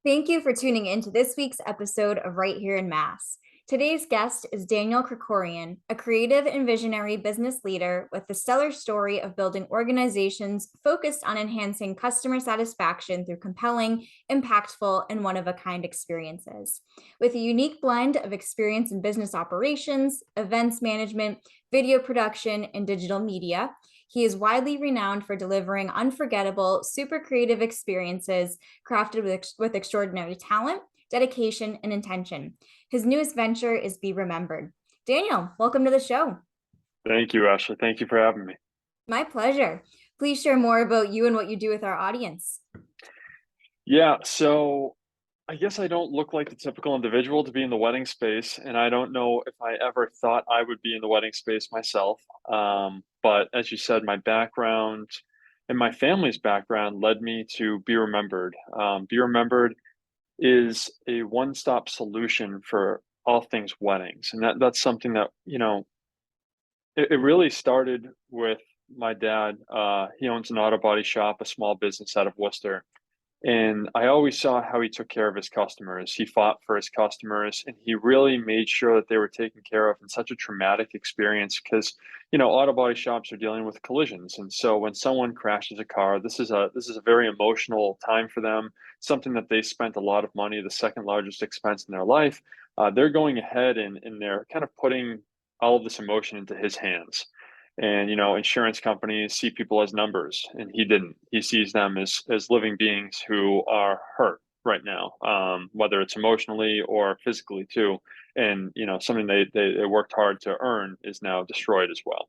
Thank you for tuning in to this week's episode of Right Here in Mass. Today's guest is Daniel Krikorian, a creative and visionary business leader with the stellar story of building organizations focused on enhancing customer satisfaction through compelling, impactful, and one-of-a-kind experiences. With a unique blend of experience in business operations, events management, video production, and digital media, he is widely renowned for delivering unforgettable, super creative experiences crafted with extraordinary talent, dedication, and intention. His newest venture is Be Remembered. Daniel, welcome to the show. Thank you, Ashley. Thank you for having me. My pleasure. Please share more about you and what you do with our audience. Yeah, so I guess I don't look like the typical individual to be in the wedding space, and I don't know if I ever thought I would be in the wedding space myself. But as you said, my background and my family's background led me to Be Remembered. Be Remembered is a one-stop solution for all things weddings, and that's something that it really started with my dad. He owns an auto body shop, a small business out of Worcester. And I always saw how he took care of his customers. He fought for his customers and he really made sure that they were taken care of in such a traumatic experience because, auto body shops are dealing with collisions. And so when someone crashes a car, this is a very emotional time for them, something that they spent a lot of money, the second largest expense in their life. They're going ahead and they're kind of putting all of this emotion into his hands. And insurance companies see people as numbers, and he didn't. He sees them as living beings who are hurt right now, whether it's emotionally or physically too. And something they worked hard to earn is now destroyed as well.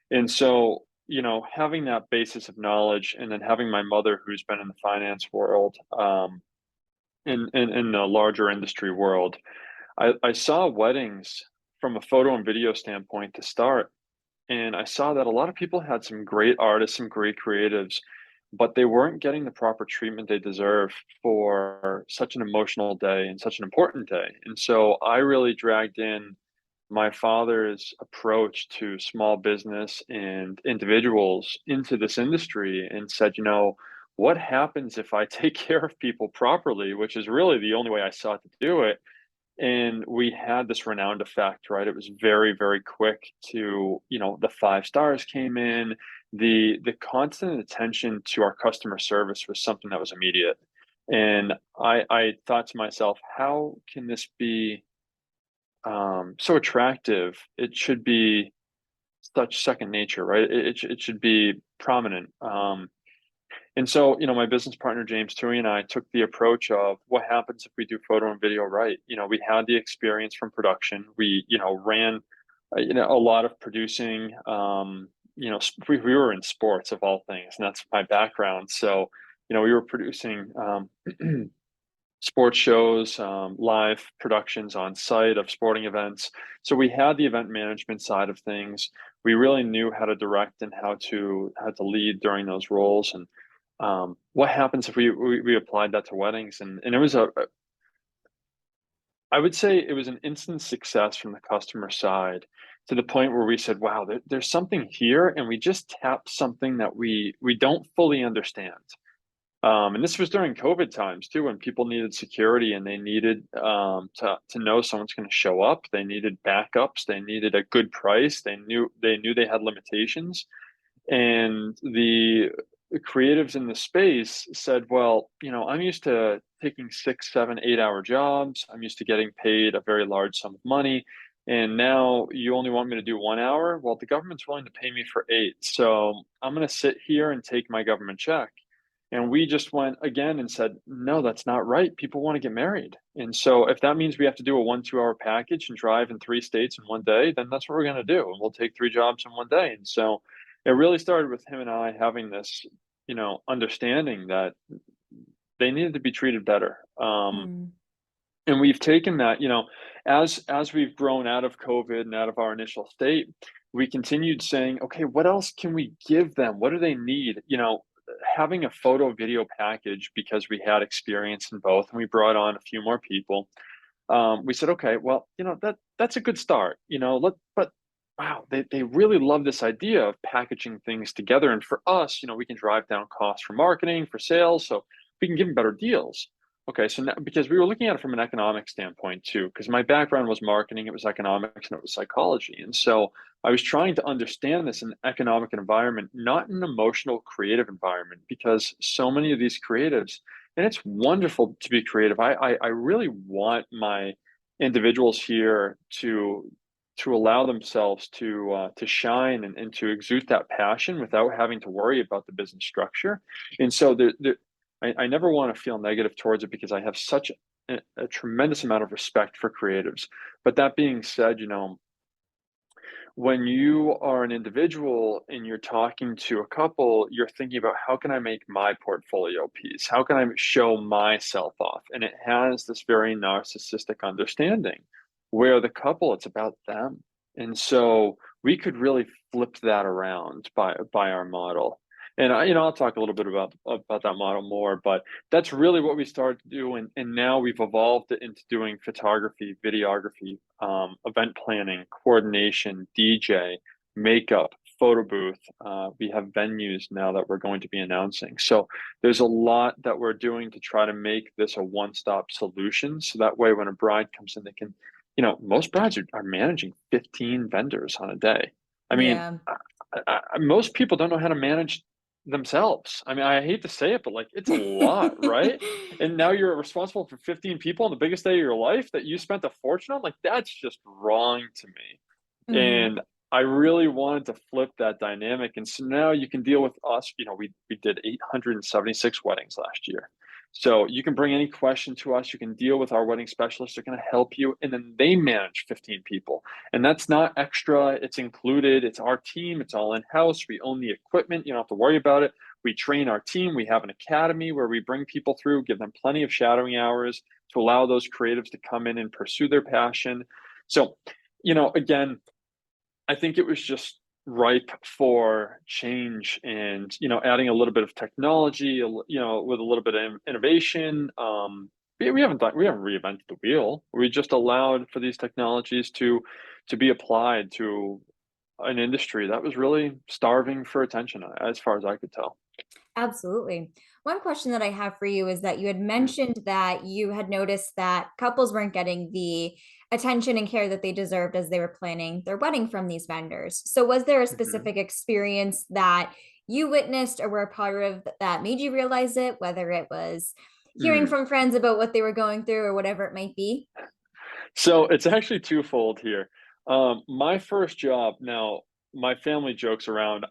And so having that basis of knowledge, and then having my mother, who's been in the finance world, in the larger industry world, I saw weddings from a photo and video standpoint to start, and I saw that a lot of people had some great artists, some great creatives, but they weren't getting the proper treatment they deserve for such an emotional day and such an important day. And so I really dragged in my father's approach to small business and individuals into this industry and said, what happens if I take care of people properly, which is really the only way I saw to do it. And we had this renowned effect, right? It was very, very quick to, the five stars came in. The constant attention to our customer service was something that was immediate. And I thought to myself, how can this be so attractive? It should be such second nature, right? It should be prominent. And so, my business partner, James Tui, and I took the approach of what happens if we do photo and video right. We had the experience from production. We, ran, a lot of producing. We were in sports of all things, and that's my background. So, we were producing sports shows, live productions on site of sporting events. So we had the event management side of things. We really knew how to direct and how to lead during those roles. And what happens if we applied that to weddings? And it was I would say it was an instant success from the customer side, to the point where we said, wow, there's something here, and we just tapped something that we don't fully understand. And this was during COVID times too, when people needed security and they needed to know someone's going to show up. They needed backups. They needed a good price. They knew they had limitations, and the creatives in the space said, well, I'm used to taking 6, 7, 8 hour jobs. I'm used to getting paid a very large sum of money. And now you only want me to do 1 hour? Well, the government's willing to pay me for 8. So I'm going to sit here and take my government check. And we just went again and said, no, that's not right. People want to get married. And so if that means we have to do a 1, 2 hour package and drive in 3 states in one day, then that's what we're going to do. And we'll take 3 jobs in one day. And so it really started with him and I having this, understanding that they needed to be treated better. Hmm. And we've taken that, as we've grown out of COVID and out of our initial state, we continued saying, okay, what else can we give them? What do they need? Having a photo video package, because we had experience in both and we brought on a few more people. We said, okay, well, that's a good start, but wow, they really love this idea of packaging things together. And for us, we can drive down costs for marketing, for sales, so we can give them better deals. Okay, so now, because we were looking at it from an economic standpoint too, because my background was marketing, it was economics, and it was psychology. And so I was trying to understand this in an economic environment, not an emotional, creative environment, because so many of these creatives, and it's wonderful to be creative. I really want my individuals here to allow themselves to shine and to exude that passion without having to worry about the business structure. And so I never want to feel negative towards it because I have such a tremendous amount of respect for creatives. But that being said, when you are an individual and you're talking to a couple, you're thinking about how can I make my portfolio piece? How can I show myself off? And it has this very narcissistic understanding where the couple, it's about them. And so we could really flip that around by our model. And I'll talk a little bit about that model more, but that's really what we started to do, and now we've evolved it into doing photography, videography, event planning, coordination, DJ, makeup, photo booth. We have venues now that we're going to be announcing. So there's a lot that we're doing to try to make this a one-stop solution. So that way, when a bride comes in, they can, most brides are managing 15 vendors on a day. I mean, Yeah. most people don't know how to manage themselves. I mean, I hate to say it, but like it's a lot, right? And now you're responsible for 15 people on the biggest day of your life that you spent a fortune on. Like that's just wrong to me. Mhm. And I really wanted to flip that dynamic. And so now you can deal with us. We did 876 weddings last year. So you can bring any question to us. You can deal with our wedding specialists. They're going to help you. And then they manage 15 people. And that's not extra. It's included. It's our team. It's all in-house. We own the equipment. You don't have to worry about it. We train our team. We have an academy where we bring people through, give them plenty of shadowing hours to allow those creatives to come in and pursue their passion. So, again, I think it was just ripe for change and, adding a little bit of technology, with a little bit of innovation. We haven't reinvented the wheel. We just allowed for these technologies to be applied to an industry that was really starving for attention, as far as I could tell. Absolutely. One question that I have for you is that you had Mm, mentioned that you had noticed that couples weren't getting the attention and care that they deserved as they were planning their wedding from these vendors. So, was there a mhm, specific experience that you witnessed or were a part of that made you realize it, whether it was hearing mm. from friends about what they were going through or whatever it might be? So it's actually twofold here. My first job, now my family jokes around.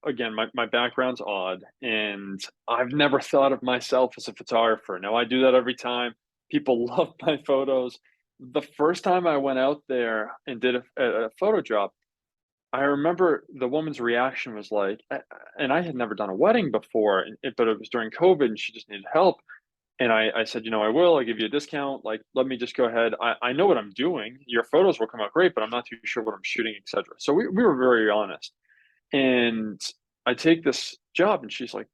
Again, my background's odd, and I've never thought of myself as a photographer. Now I do that every time. People love my photos. The first time I went out there and did a photo job, I remember the woman's reaction was like, and I had never done a wedding before, but it was during COVID, and she just needed help. And I said, I will. I'll give you a discount. Like, let me just go ahead. I know what I'm doing. Your photos will come out great, but I'm not too sure what I'm shooting, etc. So we were very honest. And I take this job, and she's like,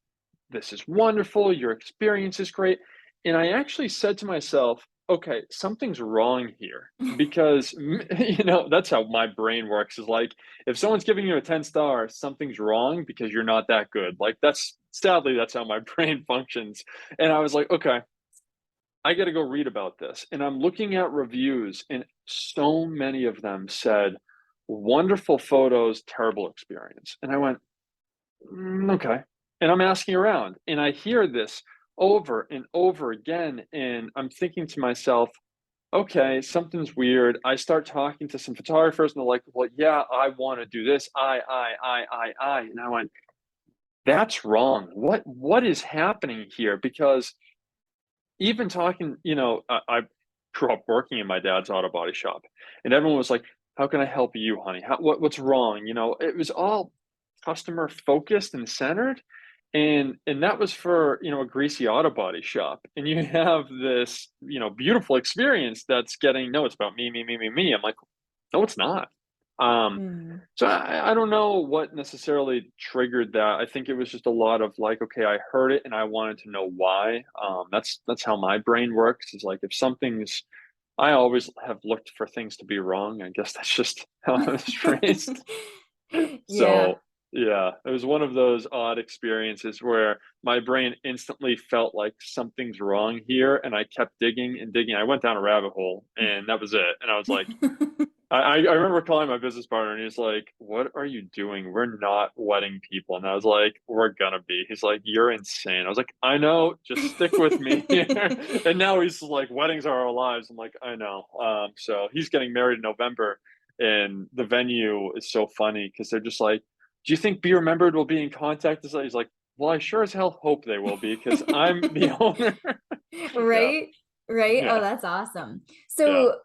this is wonderful. Your experience is great. And I actually said to myself, okay, something's wrong here because, that's how my brain works is like, if someone's giving you a 10 star, something's wrong because you're not that good. Like, that's how my brain functions. And I was like, okay, I got to go read about this. And I'm looking at reviews, and so many of them said, wonderful photos, terrible experience. And I went, okay. And I'm asking around, and I hear this over and over again. And I'm thinking to myself, okay, something's weird. I start talking to some photographers, and they're like, well, yeah, I want to do this. I. And I went, that's wrong. What is happening here? Because even talking, I grew up working in my dad's auto body shop, and everyone was like, "How can I help you, honey? What's wrong?" It was all customer focused and centered, and that was for a greasy auto body shop. And you have this beautiful experience that's getting no, it's about me, me, me, me, me. I'm like, no, it's not. Um, Hmm. so I don't know what necessarily triggered that. I think it was just a lot of like, okay, I heard it and I wanted to know why. That's how my brain works. Is like if something's, I always have looked for things to be wrong. I guess that's just how I was raised. Yeah. So Yeah, it was one of those odd experiences where my brain instantly felt like something's wrong here, and I kept digging and digging. I went down a rabbit hole, and that was it. And I was like, I remember calling my business partner, and he's like, "What are you doing? We're not wedding people." And I was like, "We're gonna be." He's like, "You're insane." I was like, "I know, just stick with me here." And now he's like, "Weddings are our lives." I'm like, "I know." So he's getting married in November, and the venue is so funny because they're just like, "Do you think Be Remembered will be in contact?" He's like, "Well, I sure as hell hope they will be because I'm the owner." Yeah, Right? Right? Oh, yeah, that's awesome. yeah. So,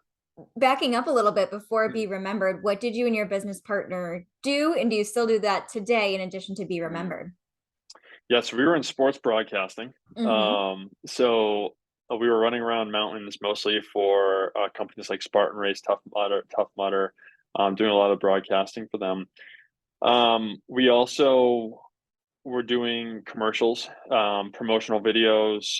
backing up a little bit before Be Mhm, Remembered, what did you and your business partner do? And do you still do that today in addition to Be mhm. Remembered? Yes, we were in sports broadcasting. Hmm. We were running around mountains mostly for companies like Spartan Race, Tough Mudder, doing a lot of broadcasting for them. We also were doing commercials, promotional videos,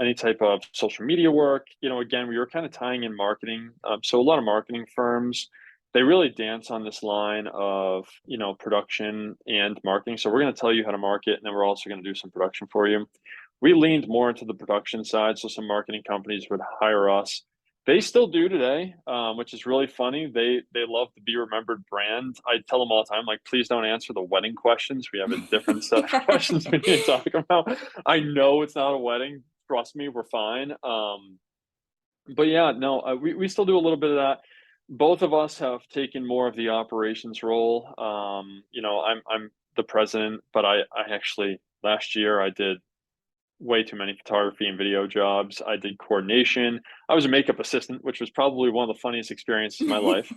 any type of social media work. Again, we were kind of tying in marketing. So a lot of marketing firms, they really dance on this line of, production and marketing. So we're going to tell you how to market, and then we're also going to do some production for you. We leaned more into the production side. So some marketing companies would hire us. They still do today, which is really funny. They love the Be Remembered brand. I tell them all the time, like, please don't answer the wedding questions. We have a different set of questions we need to talk about. I know it's not a wedding. Trust me, we're fine. But yeah, no, we still do a little bit of that. Both of us have taken more of the operations role. I'm the president, but I actually last year I did way too many photography and video jobs. I did coordination. I was a makeup assistant, which was probably one of the funniest experiences of my life.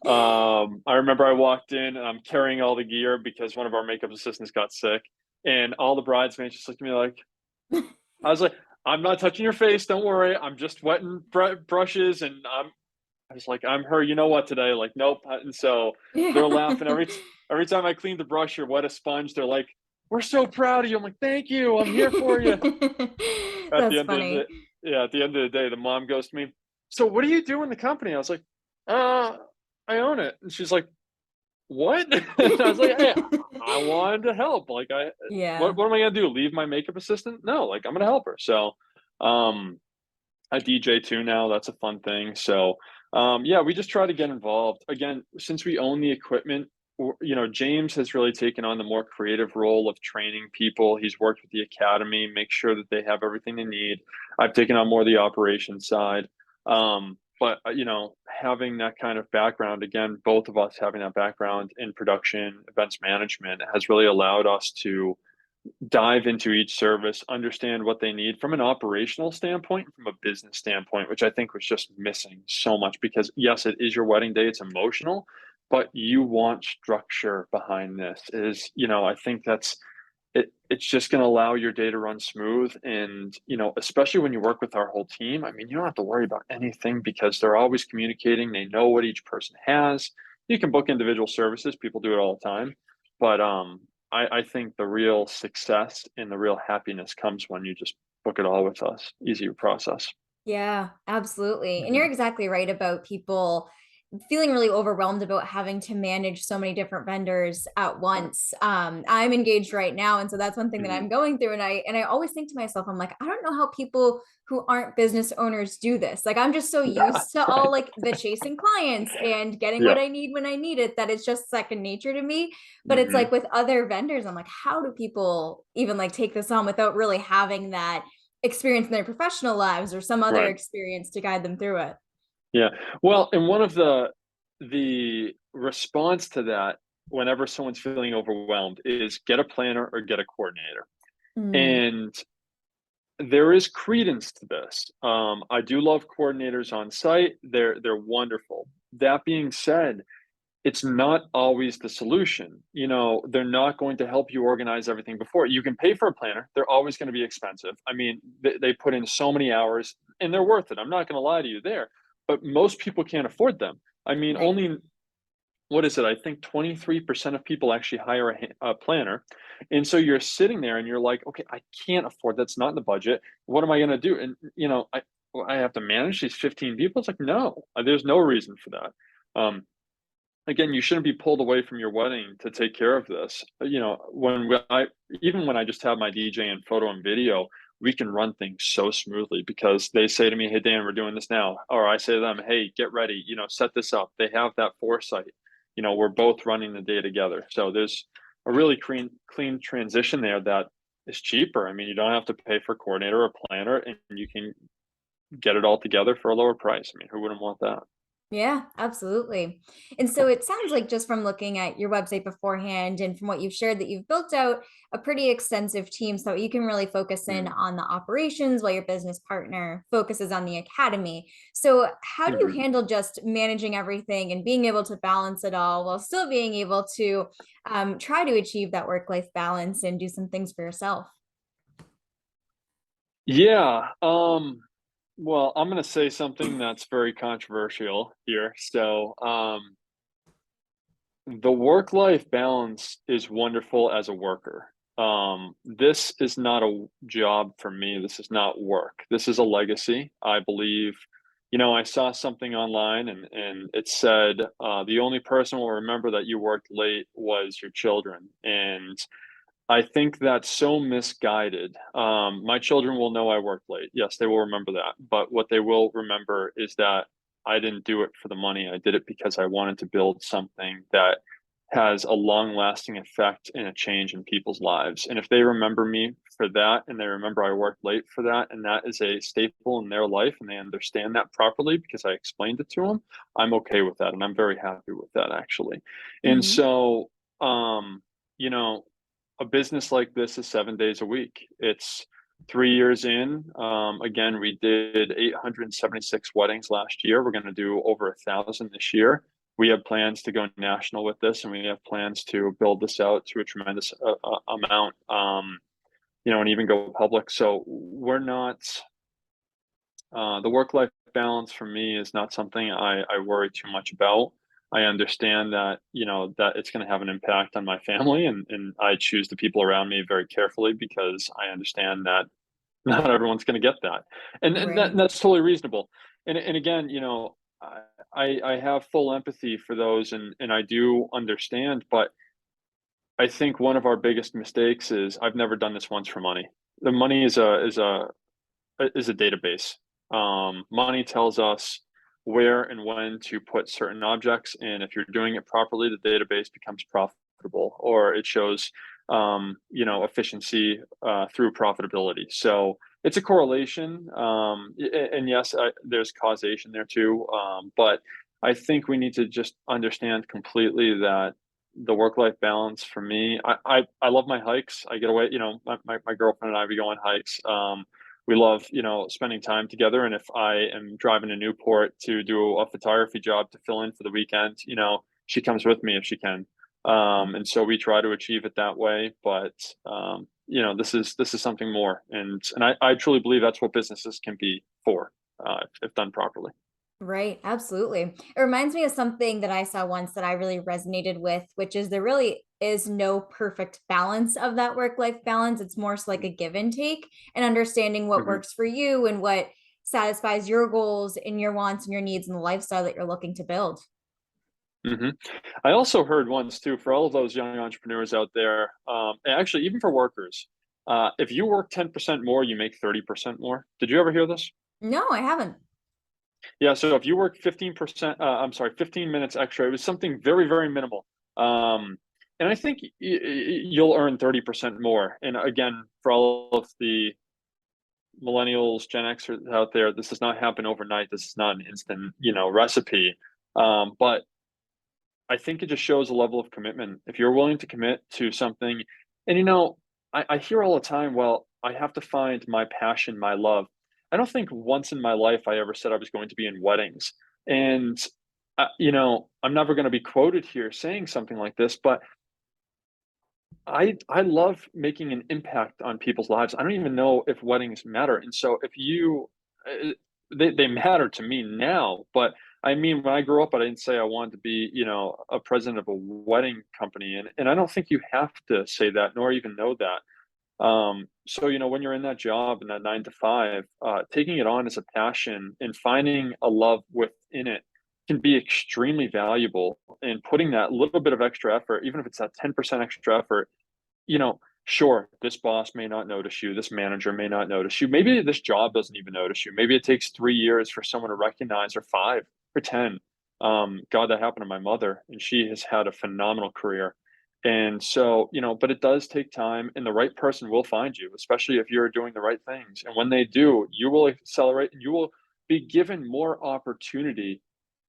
I remember I walked in and I'm carrying all the gear because one of our makeup assistants got sick, and all the bridesmaids just looked at me like, I was like, "I'm not touching your face. Don't worry. I'm just wetting brushes." And I was like, "I'm her. You know what today?" Like, nope. And so they're Yeah. laughing every time I clean the brush or wet a sponge. They're like, "We're so proud of you." I'm like, "Thank you. I'm here for you." At the That's end of the funny. Yeah, at the end of the day, the mom goes to me, "So what do you do in the company?" I was like, "Uh, I own it." And she's like, "What?" And I was like, "Hey, I wanted to help. Like, Yeah. what am I gonna do? Leave my makeup assistant? No, like, I'm gonna help her." So, um, I DJ too now. That's a fun thing. So, yeah, we just try to get involved. Again, since we own the equipment, James has really taken on the more creative role of training people. He's worked with the academy, make sure that they have everything they need. I've taken on more of the operations side. But having that kind of background, again, both of us having that background in production, events management, has really allowed us to dive into each service, understand what they need from an operational standpoint, from a business standpoint, which I think was just missing so much because yes, it is your wedding day, it's emotional, but you want structure behind this. I think it's just going to allow your day to run smooth. And, especially when you work with our whole team, I mean, you don't have to worry about anything because they're always communicating. They know what each person has. You can book individual services. People do it all the time. But I think the real success and the real happiness comes when you just book it all with us. Easier process. Yeah, absolutely. And you're Hmm. exactly right about people feeling really overwhelmed about having to manage so many different vendors at once. I'm engaged right now, and so that's one thing that I'm Hmm. going through. And I always think to myself, I'm like, I don't know how people who aren't business owners do this. Like, I'm just so Yeah, used to all right. like the chasing clients and getting what Yeah. I need when I need it that it's just second nature to me. But it's Hmm. like with other vendors, I'm like, how do people even like take this on without really having that experience in their professional lives or some other Right. experience to guide them through it? Yeah. Well, and one of the response to that whenever someone's feeling overwhelmed is get a planner or get a coordinator. Mm, And there is credence to this. I do love coordinators on site. They're wonderful. That being said, it's not always the solution. They're not going to help you organize everything before. You can pay for a planner. They're always going to be expensive. I mean, they put in so many hours and they're worth it. I'm not going to lie to you there, but most people can't afford them. I mean, right. only what is it? I think 23% of people actually hire a planner. And so you're sitting there and you're like, okay, I can't afford that's not in the budget. What am I going to do? And, I have to manage these 15 people. It's like, no, there's no reason for that. Um, again, you shouldn't be pulled away from your wedding to take care of this. Even when I just have my DJ and photo and video, we can run things so smoothly because they say to me, "Hey Dan, we're doing this now," or I say to them, "Hey, get ready, set this up." They have that foresight. We're both running the day together, so there's a really clean transition there that is cheaper. I mean, you don't have to pay for a coordinator or planner, and you can get it all together for a lower price. I mean, who wouldn't want that? Yeah, absolutely. And so it sounds like just from looking at your website beforehand and from what you've shared that you've built out a pretty extensive team so you can really focus in Mm, on the operations while your business partner focuses on the academy. So how do you mhm. handle just managing everything and being able to balance it all while still being able to try to achieve that work-life balance and do some things for yourself? Yeah, well, I'm gonna say something that's very controversial here. So, the work-life balance is wonderful as a worker. This is not a job for me. This is not work. This is a legacy. I believe, I saw something online and it said, the only person will remember that you worked late was your children. And I think that's so misguided. My children will know I worked late. Yes, they will remember that. But what they will remember is that I didn't do it for the money. I did it because I wanted to build something that has a long lasting effect and a change in people's lives. And if they remember me for that and they remember I worked late for that, and that is a staple in their life and they understand that properly because I explained it to them, I'm okay with that. And I'm very happy with that actually. And Hmm. so, you know, a business like this is 7 days a week. It's 3 years in. Again, we did 876 weddings last year. We're going to do over 1,000 this year. We have plans to go national with this, and we have plans to build this out to a tremendous amount, and even go public. So we're not, the work life balance for me is not something I worry too much about. I understand that, that it's going to have an impact on my family, and I choose the people around me very carefully because I understand that not everyone's going to get that. And Right. that's totally reasonable. And again, I have full empathy for those and I do understand, but I think one of our biggest mistakes is I've never done this once for money. The money is a database. Money tells us where and when to put certain objects, and if you're doing it properly, the database becomes profitable, or it shows, efficiency through profitability. So it's a correlation, and yes, there's causation there too. But I think we need to just understand completely that the work-life balance for me, I love my hikes. I get away, my girlfriend and I, we go on hikes. We love, spending time together. And if I am driving to Newport to do a photography job to fill in for the weekend, she comes with me if she can. And so we try to achieve it that way. But this is something more, and I truly believe that's what businesses can be for, if done properly. Right, absolutely. It reminds me of something that I saw once that I really resonated with, which is there really is no perfect balance of that work-life balance. It's more so like a give and take and understanding what Hmm. works for you and what satisfies your goals and your wants and your needs and the lifestyle that you're looking to build. Hmm. I also heard once too, for all of those young entrepreneurs out there, and actually even for workers, if you work 10% more, you make 30% more. Did you ever hear this? No, I haven't. Yeah, so if you work 15%, I'm sorry, 15 minutes extra, it was something very, very minimal. And I think you'll earn 30% more. And again, for all of the millennials, Gen Xers out there, this does not happen overnight. This is not an instant, recipe. But I think it just shows a level of commitment. If you're willing to commit to something, and I hear all the time, well, I have to find my passion, my love. I don't think once in my life I ever said I was going to be in weddings. And, I'm never going to be quoted here saying something like this, but I love making an impact on people's lives. I don't even know if weddings matter. And so if uh, they matter to me now, but I mean, when I grew up, I didn't say I wanted to be, a president of a wedding company. And I don't think you have to say that, nor even know that. So, when you're in that job in that 9 to 5, taking it on as a passion and finding a love within it can be extremely valuable, and putting that little bit of extra effort, even if it's that 10% extra effort, sure, this boss may not notice you, this manager may not notice you, maybe this job doesn't even notice you. Maybe it takes 3 years for someone to recognize, or 5 or 10. God, that happened to my mother, and she has had a phenomenal career. And so, but it does take time, and the right person will find you, especially if you're doing the right things. And when they do, you will accelerate, and you will be given more opportunity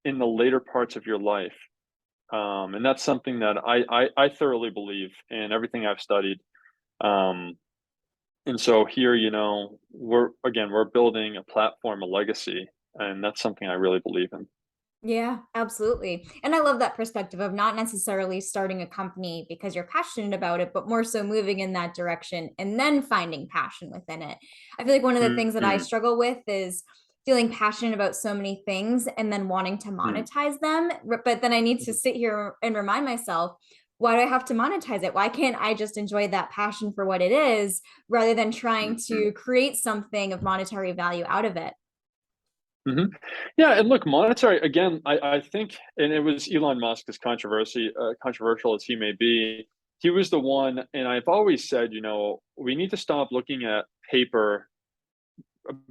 in the later parts of your life. And that's something that I thoroughly believe in everything I've studied. Um, and so here, we're building a platform, a legacy, and that's something I really believe in. Yeah, absolutely. And I love that perspective of not necessarily starting a company because you're passionate about it, but more so moving in that direction and then finding passion within it. I feel like one of the things that I Mm, struggle with is feeling passionate about so many things and then wanting to mm, monetize them. But then I need to mhm, sit here and remind myself, why do I have to monetize it? Why can't I just enjoy that passion for what it is rather than trying mhm, to create something of monetary value out of it? mhm. Yeah, and look, monetary again. I think, and it was Elon Musk, as controversial as he may be. He was the one, and I've always said, we need to stop looking at paper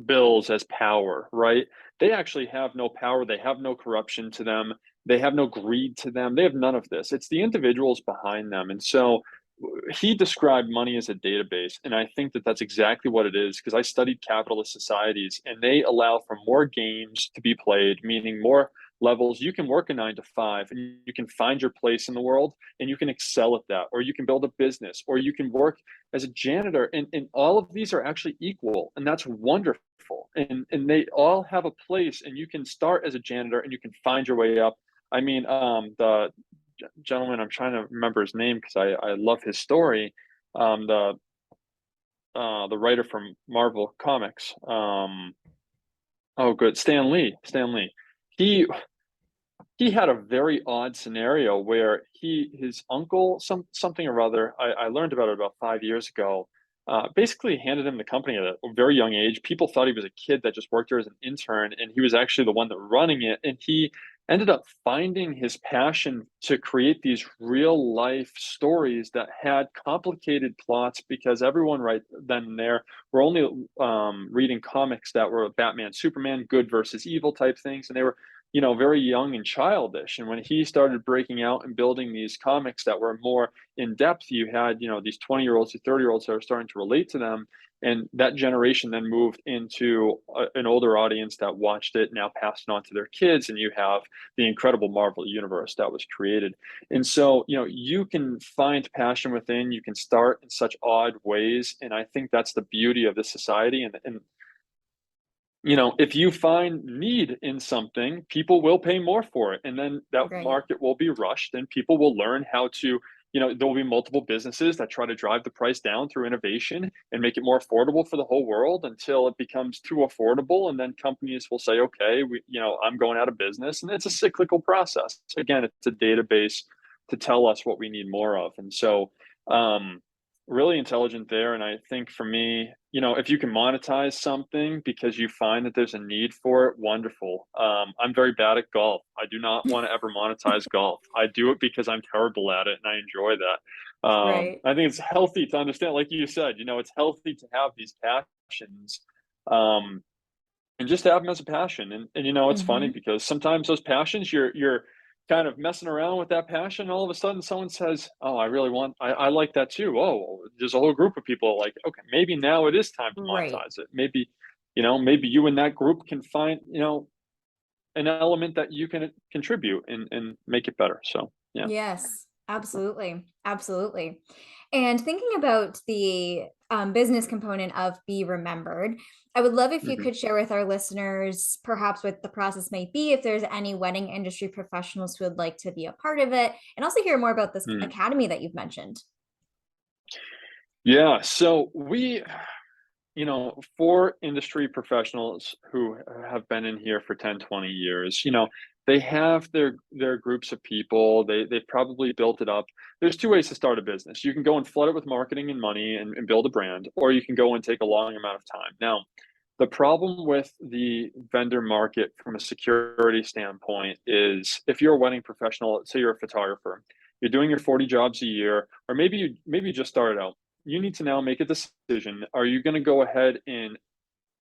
bills as power, right? They actually have no power. They have no corruption to them. They have no greed to them. They have none of this. It's the individuals behind them. And so he described money as a database. And I think that that's exactly what it is, because I studied capitalist societies, and they allow for more games to be played, meaning more levels. You can work a 9 to 5, and you can find your place in the world, and you can excel at that, or you can build a business, or you can work as a janitor, and all of these are actually equal, and that's wonderful, and they all have a place, and you can start as a janitor and you can find your way up. I mean, the gentleman, I'm trying to remember his name because I love his story. The writer from Marvel Comics. Oh, good, Stan Lee. He had a very odd scenario where his uncle, something or other, I learned about it about 5 years ago, basically handed him the company at a very young age. People thought he was a kid that just worked there as an intern, and he was actually the one that running it. And he ended up finding his passion to create these real life stories that had complicated plots, because everyone right then and there were only reading comics that were Batman, Superman, good versus evil type things, and they were very young and childish. And when he started breaking out and building these comics that were more in depth, you had, these 20-year-olds, these 30-year-olds that are starting to relate to them. And that generation then moved into an older audience that watched it, now passed it on to their kids. And you have the incredible Marvel universe that was created. And so, you can find passion within, you can start in such odd ways. And I think that's the beauty of this society. And if you find need in something, people will pay more for it. And then that Right. market will be rushed, and people will learn how to, there will be multiple businesses that try to drive the price down through innovation and make it more affordable for the whole world until it becomes too affordable. And then companies will say, okay, I'm going out of business. And it's a cyclical process. Again, it's a database to tell us what we need more of. And so, really intelligent there. And I think for me, if you can monetize something because you find that there's a need for it, wonderful. I'm very bad at golf. I do not want to ever monetize golf. I do it because I'm terrible at it and I enjoy that. Right. I think it's healthy to understand, like you said, it's healthy to have these passions. Um, and just to have them as a passion. And it's funny Hmm. because sometimes those passions, you're kind of messing around with that passion, and all of a sudden someone says, oh, I like that too. Oh, there's a whole group of people like, okay, maybe now it is time to Right. monetize it. Maybe you and that group can find, an element that you can contribute and make it better. So yeah. Yes, absolutely. Absolutely. And thinking about the business component of Be Remembered, I would love if you Mhm. could share with our listeners, perhaps what the process might be, if there's any wedding industry professionals who would like to be a part of it, and also hear more about this Mm. academy that you've mentioned. Yeah. So for industry professionals who have been in here for 10, 20 years, they have their groups of people. They've probably built it up. There's two ways to start a business. You can go and flood it with marketing and money and build a brand, or you can go and take a long amount of time. Now, The problem with the vendor market from a security standpoint is if you're a wedding professional, let's say you're a photographer, you're doing your 40 jobs a year, or maybe you just started out. You need to now make a decision. Are you going to go ahead and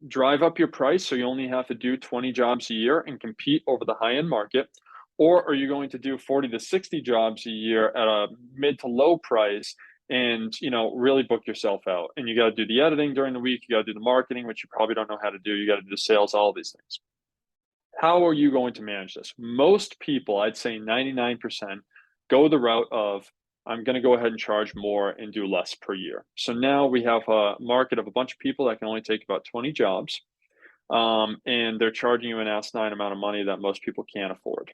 drive up your price so you only have to do 20 jobs a year and compete over the high end market? Or are you going to do 40 to 60 jobs a year at a mid to low price and really book yourself out? And you got to do the editing during the week, you got to do the marketing, which you probably don't know how to do, you got to do the sales, all of these things. How are you going to manage this? Most people, I'd say 99%, go the route of I'm going to go ahead and charge more and do less per year. So now we have a market of a bunch of people that can only take about 20 jobs, and they're charging you an asinine amount of money that most people can't afford.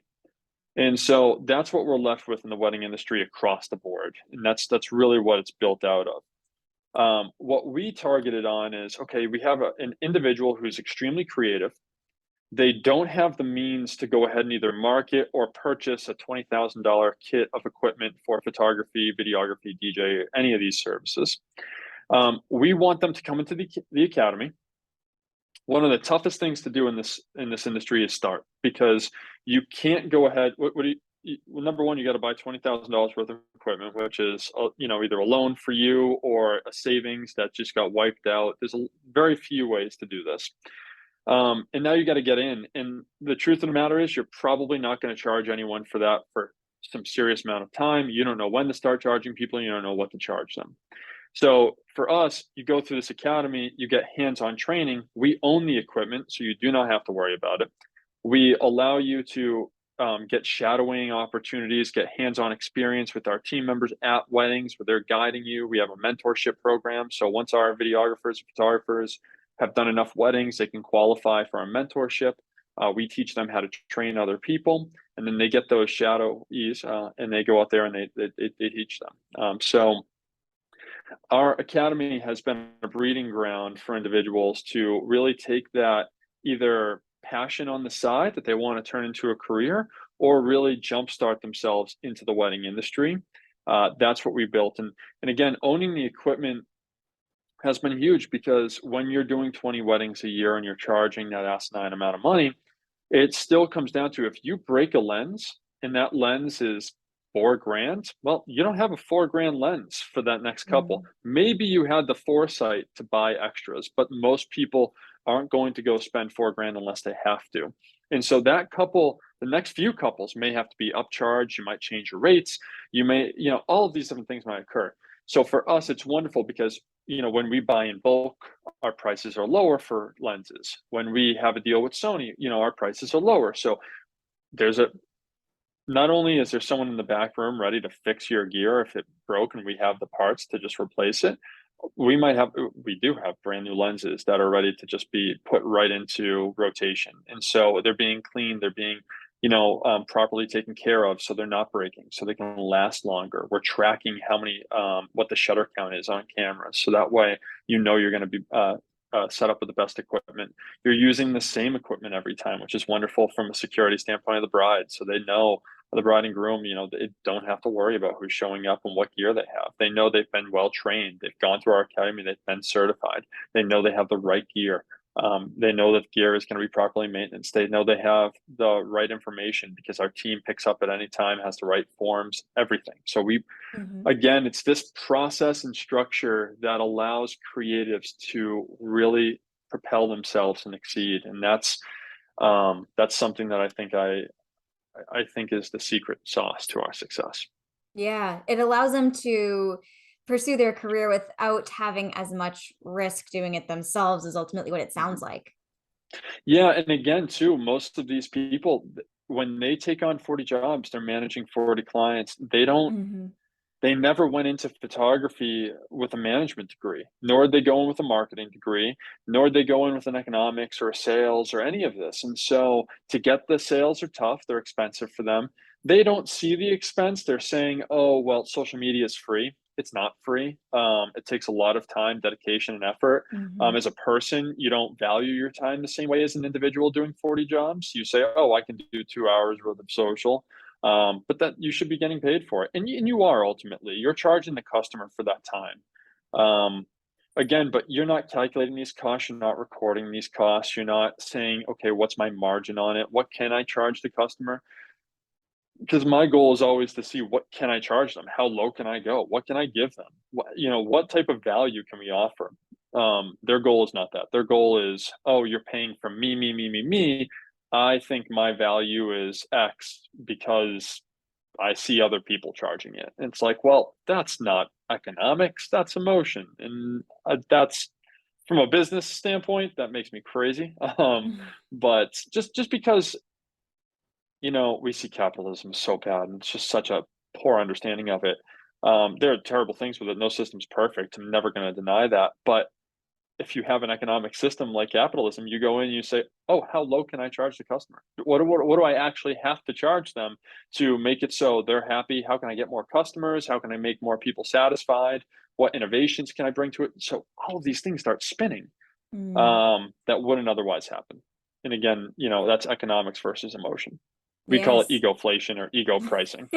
And so that's what we're left with in the wedding industry across the board, and that's really what it's built out of. What we targeted on is okay, we have an individual who's extremely creative. They don't have the means to go ahead and either market or purchase a $20,000 kit of equipment for photography, videography, DJ, any of these services. We want them to come into the academy. One of the toughest things to do in this industry is start, because you can't go ahead. What do well, number one, you got to buy $20,000 worth of equipment, which is either a loan for you or a savings that just got wiped out. There's very few ways to do this. And now you got to get in. And the truth of the matter is, you're probably not going to charge anyone for that for some serious amount of time. You don't know when to start charging people. You don't know what to charge them. So for us, you go through this academy, you get hands-on training. We own the equipment, so you do not have to worry about it. We allow you to get shadowing opportunities, get hands-on experience with our team members at weddings where they're guiding you. We have a mentorship program. So once our videographers and photographers have done enough weddings, they can qualify for our mentorship. We teach them how to train other people, and then they get those shadows, and they go out there and they teach them. So our academy has been a breeding ground for individuals to really take that either passion on the side that they want to turn into a career, or really jumpstart themselves into the wedding industry. That's what we built. And again, owning the equipment has been huge, because when you're doing 20 weddings a year and you're charging that asinine amount of money, it still comes down to if you break a lens and that lens is 4 grand, well, you don't have a 4 grand lens for that next couple. Mhm. Maybe you had the foresight to buy extras, but most people aren't going to go spend 4 grand unless they have to. And so that couple, the next few couples may have to be upcharged. You might change your rates. You may, all of these different things might occur. So for us, it's wonderful because when we buy in bulk, our prices are lower for lenses. When we have a deal with Sony, our prices are lower. So there's not only is there someone in the back room ready to fix your gear if it broke and we have the parts to just replace it, we do have brand new lenses that are ready to just be put right into rotation. And so they're being cleaned, they're being properly taken care of, so they're not breaking, so they can last longer. We're tracking how many, what the shutter count is on cameras, so that way you're going to be set up with the best equipment. You're using the same equipment every time, which is wonderful from a security standpoint of the bride, so they know the bride and groom, they don't have to worry about who's showing up and what gear they have. They know they've been well trained. They've gone through our academy. They've been certified. They know they have the right gear. They know that gear is going to be properly maintained. They know they have the right information because our team picks up at any time, has the right forms, everything. So Mhm. again, it's this process and structure that allows creatives to really propel themselves and exceed. And that's something that I think is the secret sauce to our success. Yeah, it allows them to pursue their career without having as much risk doing it themselves is ultimately what it sounds Mhm. like. Yeah, and again, too, most of these people, when they take on 40 jobs, they're managing 40 clients. Mhm. They never went into photography with a management degree, nor did they go in with a marketing degree, nor did they go in with an economics or a sales or any of this. And so to get the sales are tough, they're expensive for them. They don't see the expense. They're saying, oh, well, social media is free. It's not free. It takes a lot of time, dedication, and effort. Mhm. As a person, you don't value your time the same way as an individual doing 40 jobs. You say, oh, I can do 2 hours worth of social, but that you should be getting paid for it, and you are ultimately you're charging the customer for that time. Um, again, but you're not calculating these costs, you're not recording these costs, you're not saying, okay, what's my margin on it? What can I charge the customer? Because my goal is always to see what can I charge them? How low can I go? What can I give them? What type of value can we offer? Their goal is not that. Their goal is, oh, you're paying for me, me, me, me, me. I think my value is X because I see other people charging it. And it's like, well, that's not economics, that's emotion. And that's from a business standpoint, that makes me crazy. But just because we see capitalism so bad, and it's just such a poor understanding of it. There are terrible things with it. No system's perfect. I'm never going to deny that. But if you have an economic system like capitalism, you go in and you say, "Oh, how low can I charge the customer? What do I actually have to charge them to make it so they're happy? How can I get more customers? How can I make more people satisfied? What innovations can I bring to it?" So all of these things start spinning Mm, that wouldn't otherwise happen. And again, that's economics versus emotion. We call it yes. egoflation or ego pricing.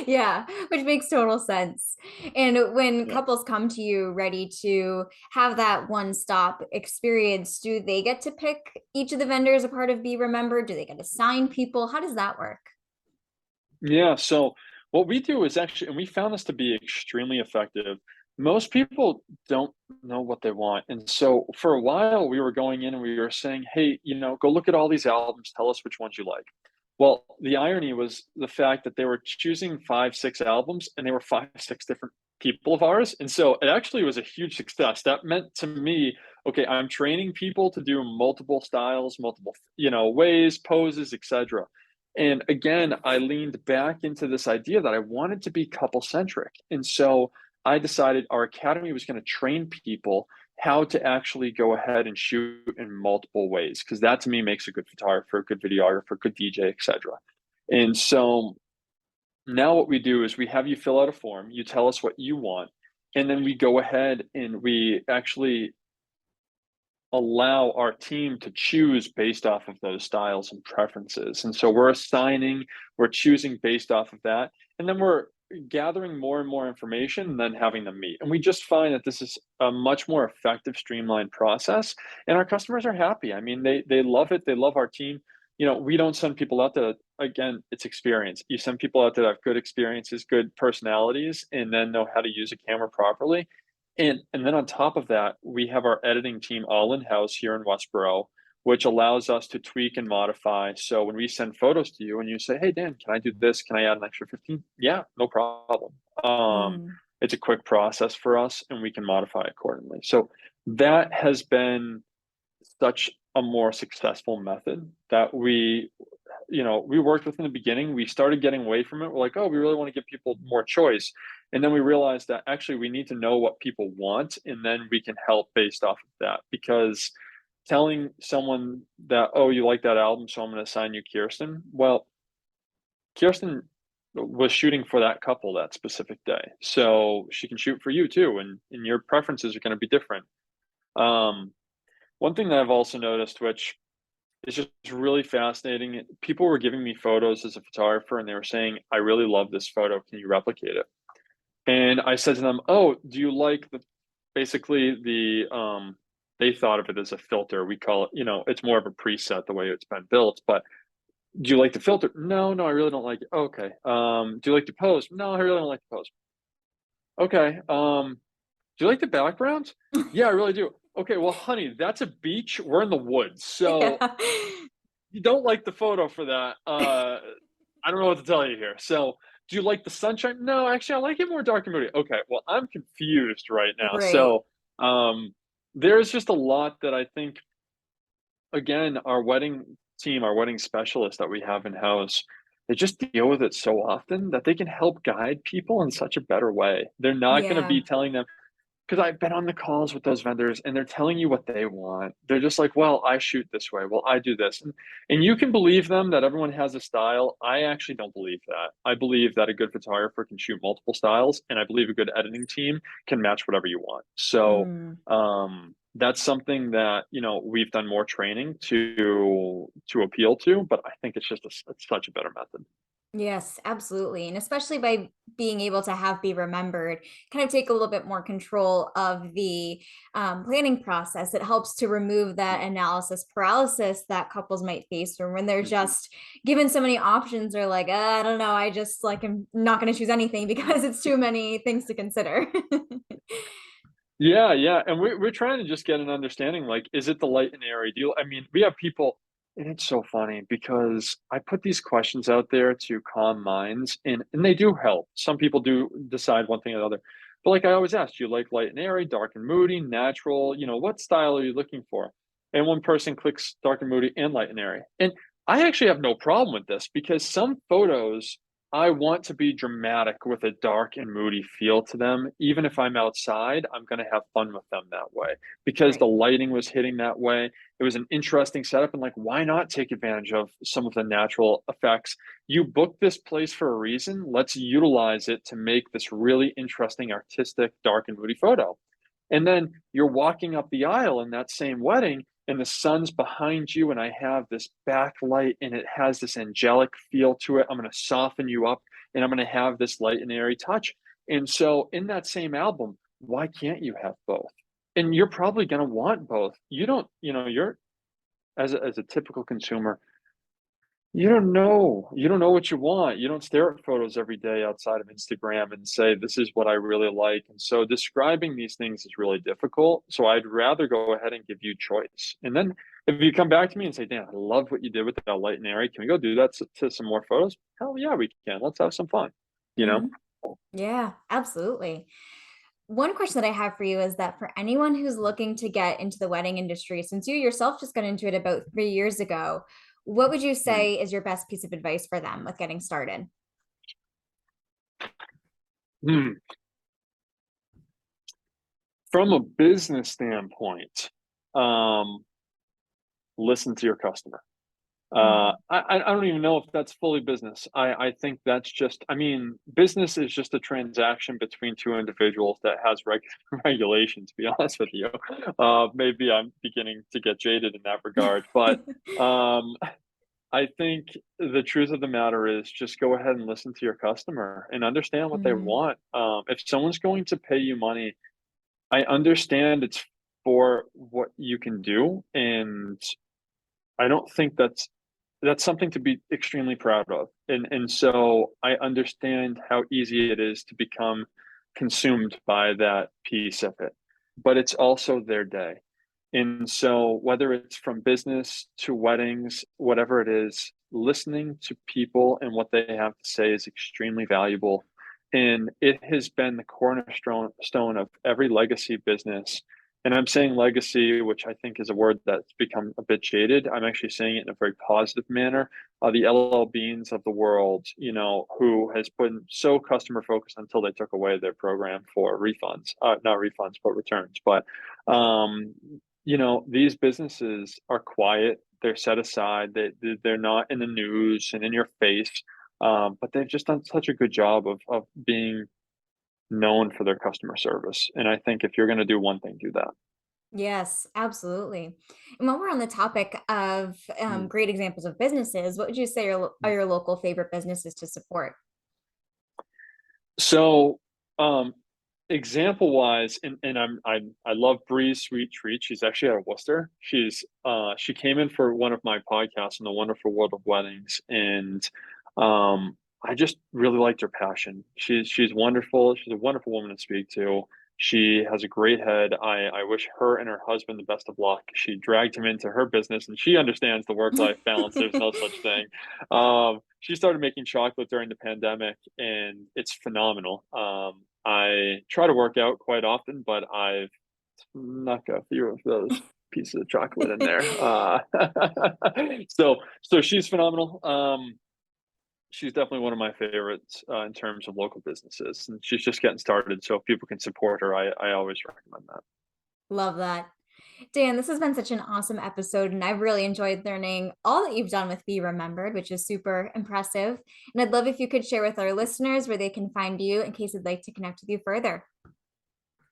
Yeah, which makes total sense. And when Yeah. couples come to you ready to have that one-stop experience, do they get to pick each of the vendors a part of Be Remembered? Do they get to sign people? How does that work? Yeah. So what we do is actually, and we found this to be extremely effective. Most people don't know what they want. And so for a while, we were going in and we were saying, hey, go look at all these albums. Tell us which ones you like. Well, the irony was the fact that they were choosing 5, 6 albums and they were 5, 6 different people of ours. And so it actually was a huge success. That meant to me, okay, I'm training people to do multiple styles, multiple, ways, poses, etc. And again, I leaned back into this idea that I wanted to be couple centric. And so I decided our academy was going to train people how to actually go ahead and shoot in multiple ways, because that to me makes a good photographer, good videographer, good DJ, etc. And so now what we do is we have you fill out a form, you tell us what you want, and then we go ahead and we actually allow our team to choose based off of those styles and preferences. And so we're choosing based off of that. And then we're gathering more and more information and then having them meet. And we just find that this is a much more effective, streamlined process. And our customers are happy. I mean, they love it. They love our team. We don't send people out to, again, it's experience. You send people out that have good experiences, good personalities, and then know how to use a camera properly. And then on top of that, we have our editing team all in-house here in Westboro, which allows us to tweak and modify. So when we send photos to you and you say, "Hey Dan, can I do this? Can I add an extra 15?" Yeah, no problem. Mm, It's a quick process for us and we can modify accordingly. So that has been such a more successful method that we worked with in the beginning. We started getting away from it. We're like, oh, we really want to give people more choice. And then we realized that actually we need to know what people want and then we can help based off of that. Because telling someone that, oh, you like that album, so I'm going to assign you Kirsten. Well, Kirsten was shooting for that couple that specific day. So she can shoot for you too. And your preferences are going to be different. Um, One thing that I've also noticed, which is just really fascinating. People were giving me photos as a photographer and they were saying, "I really love this photo. Can you replicate it?" And I said to them, "Oh, do you like basically they thought of it as a filter. We call it, it's more of a preset the way it's been built, but do you like the filter? No, no, I really don't like it. Okay. Do you like the pose? No, I really don't like the pose. Okay. Do you like the background? Yeah, I really do. Okay, well, honey, that's a beach. We're in the woods. So yeah. you don't like the photo for that. I don't know what to tell you here. So, do you like the sunshine? No, actually, I like it more dark and moody. Okay, well, I'm confused right now. Right. So, um, there's just a lot that I think, again, our wedding team, our wedding specialists that we have in house, they just deal with it so often that they can help guide people in such a better way. They're not going to Yeah. be telling them, because I've been on the calls with those vendors and they're telling you what they want. They're just like, well, I shoot this way. Well, I do this. And you can believe them that everyone has a style. I actually don't believe that. I believe that a good photographer can shoot multiple styles, and I believe a good editing team can match whatever you want. So Mm. that's something that, we've done more training to appeal to, but I think it's just it's such a better method. Yes, absolutely. And especially by being able to have be remembered kind of take a little bit more control of the planning process. It helps to remove that analysis paralysis that couples might face, or when they're Mhm. just given so many options, or like, I don't know, I just like am not going to choose anything because it's too many things to consider. Yeah, yeah, and we're trying to just get an understanding, like, is it the light and airy deal? I mean, we have people, and it's so funny because I put these questions out there to calm minds, and they do help. Some people do decide one thing or the other. But like I always ask, do you like light and airy, dark and moody, natural? What style are you looking for? And one person clicks dark and moody and light and airy. And I actually have no problem with this because some photos I want to be dramatic with a dark and moody feel to them. Even if I'm outside, I'm gonna have fun with them that way because the Right. lighting was hitting that way. It was an interesting setup, and, like, why not take advantage of some of the natural effects? You booked this place for a reason. Let's utilize it to make this really interesting, artistic, dark and moody photo. And then you're walking up the aisle in that same wedding, and the sun's behind you, and I have this backlight, and it has this angelic feel to it. I'm going to soften you up, and I'm going to have this light and airy touch. And so, in that same album, why can't you have both? And you're probably going to want both. You don't, you're as a typical consumer, you don't know what you want. You don't stare at photos every day outside of Instagram and say, "This is what I really like." And so describing these things is really difficult. So I'd rather go ahead and give you choice. And then if you come back to me and say, "Dan, I love what you did with that light and airy. Can we go do that to some more photos?" Hell yeah, we can. Let's have some fun, you know? Mhm. Yeah, absolutely. One question that I have for you is that for anyone who's looking to get into the wedding industry, since you yourself just got into it about 3 years ago, what would you Mm. say is your best piece of advice for them with getting started? Mm. From a business standpoint, um, listen to your customer. Mm. I don't even know if that's fully business. I think that's just, I mean, business is just a transaction between two individuals that has regulation, to be honest with you. Maybe I'm beginning to get jaded in that regard, but um, I think the truth of the matter is just go ahead and listen to your customer and understand what they Mhm. want. If someone's going to pay you money, I understand it's for what you can do, and I don't think that's something to be extremely proud of. And so I understand how easy it is to become consumed by that piece of it. But it's also their day. And so whether it's from business to weddings, whatever it is, listening to people and what they have to say is extremely valuable. And it has been the cornerstone stone of every legacy business, and I'm saying legacy, which I think is a word that's become a bit jaded. I'm actually saying it in a very positive manner. The LL Beans of the world, who has been so customer focused until they took away their program for refunds, not refunds, but returns. But, these businesses are quiet. They're set aside. They're not in the news and in your face. But they've just done such a good job of being known for their customer service. And I think if you're going to do one thing, do that. Yes, absolutely. And while we're on the topic of Mm, great examples of businesses, what would you say are mm. your local favorite businesses to support? So, example wise, and I love Bree's Sweet Treat. She's actually out of Worcester. She came in for one of my podcasts in the Wonderful World of Weddings, and I just really liked her passion. She's wonderful. She's a wonderful woman to speak to. She has a great head. I wish her and her husband the best of luck. She dragged him into her business, and she understands the work life balance. There's no such thing. She started making chocolate during the pandemic, and it's phenomenal. I try to work out quite often, but I've snuck a few of those pieces of chocolate in there. So she's phenomenal. She's definitely one of my favorites in terms of local businesses, and she's just getting started. So if people can support her, I always recommend that. Love that. Dan, this has been such an awesome episode, and I've really enjoyed learning all that you've done with Be Remembered, which is super impressive. And I'd love if you could share with our listeners where they can find you in case they'd like to connect with you further.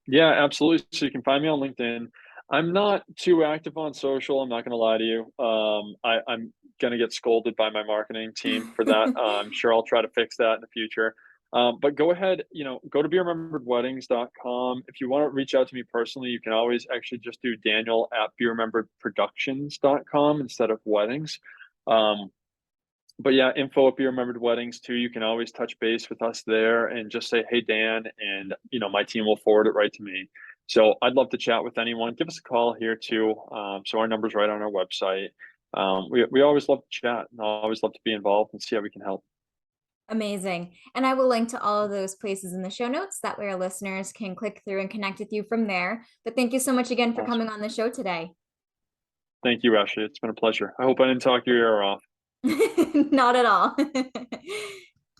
Yeah, absolutely. So you can find me on LinkedIn. I'm not too active on social. I'm not going to lie to you. I'm going to get scolded by my marketing team for that. I'm sure I'll try to fix that in the future. But go ahead, go to berememberedweddings.com. If you want to reach out to me personally, you can always actually just do Daniel at berememberedproductions.com instead of weddings. Um, but yeah, info at Be Remembered Weddings too. You can always touch base with us there and just say, "Hey, Dan," and my team will forward it right to me. So I'd love to chat with anyone. Give us a call here too. So our number's right on our website. We always love to chat and always love to be involved and see how we can help. Amazing. And I will link to all of those places in the show notes. That way our listeners can click through and connect with you from there. But thank you so much again for Awesome. coming on the show today. Thank you, Ashley. It's been a pleasure. I hope I didn't talk your ear off. Not at all.